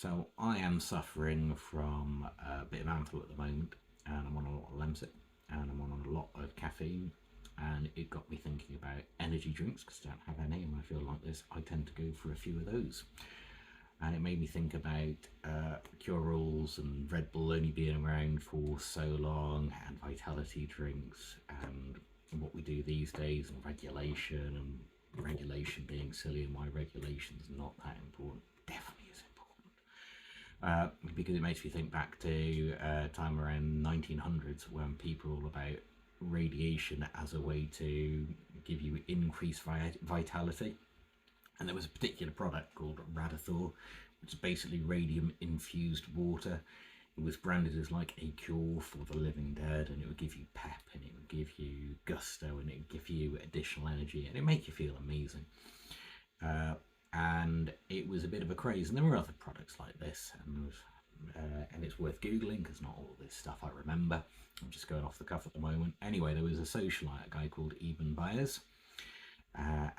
So I am suffering from a bit of anthol at the moment, and I'm on a lot of Lemsip, and I'm on a lot of caffeine, and it got me thinking about energy drinks because I don't have any, and when I feel like this, I tend to go for a few of those. And it made me think about cure-alls and Red Bull only being around for so long, and vitality drinks, and what we do these days, and regulation being silly, and why regulation is not that important. Definitely is important. Because it makes me think back to time around 1900s when people were all about radiation as a way to give you increased vitality. And there was a particular product called radithor, which is basically radium infused water. It was branded as like a cure for the living dead, and it would give you pep, and it would give you gusto, and it would give you additional energy, and it make you feel amazing. And it was a bit of a craze, and there were other products like this, and it's worth googling because not all this stuff I remember. I'm just going off the cuff at the moment. Anyway, there was a socialite, a guy called Eben Byers,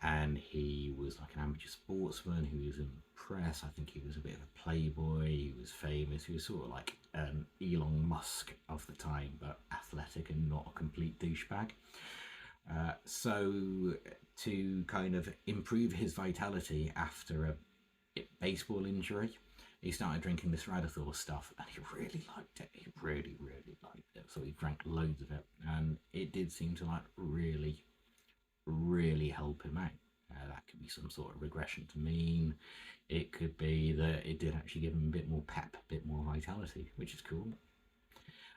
and he was like an amateur sportsman who was in the press. I think he was a bit of a playboy. He was famous. He was sort of like an Elon Musk of the time, but athletic and not a complete douchebag. So to kind of improve his vitality after a baseball injury, he started drinking this radithor stuff, and he really liked it. He really liked it. So he drank loads of it, and it did seem to like really help him out. That could be some sort of regression to mean. It could be that it did actually give him a bit more pep, a bit more vitality, which is cool.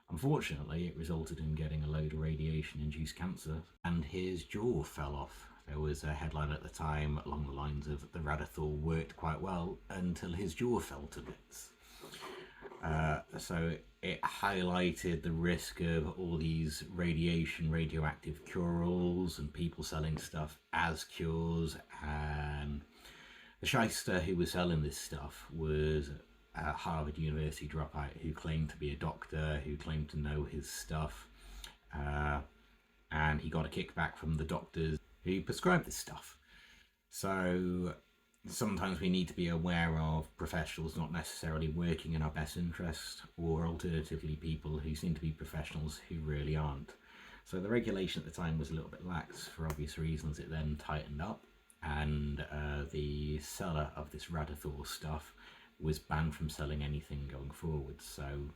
Unfortunately, it resulted in getting a load of radiation-induced cancer, and his jaw fell off. There was a headline at the time along the lines of the radithor worked quite well until his jaw fell to bits. So it highlighted the risk of all these radioactive cure-alls and people selling stuff as cures. And the shyster who was selling this stuff was a Harvard University dropout who claimed to be a doctor, who claimed to know his stuff, and he got a kickback from the doctors who prescribed this stuff. So sometimes we need to be aware of professionals not necessarily working in our best interest, or alternatively people who seem to be professionals who really aren't. So the regulation at the time was a little bit lax for obvious reasons. It then tightened up, and the seller of this radithor stuff was banned from selling anything going forward. So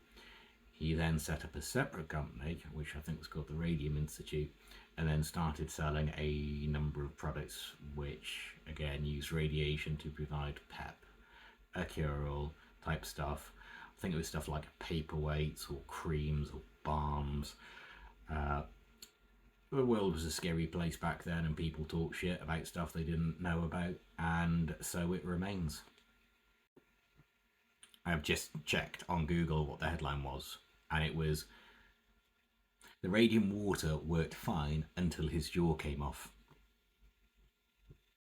he then set up a separate company, which I think was called the Radium Institute, and then started selling a number of products which again use radiation to provide pep, a cure-all type stuff. I think it was stuff like paperweights or creams or balms. The world was a scary place back then, and people talk shit about stuff they didn't know about, and so it remains. I've just checked on Google what the headline was, and it was, "The radium water worked fine until his jaw came off."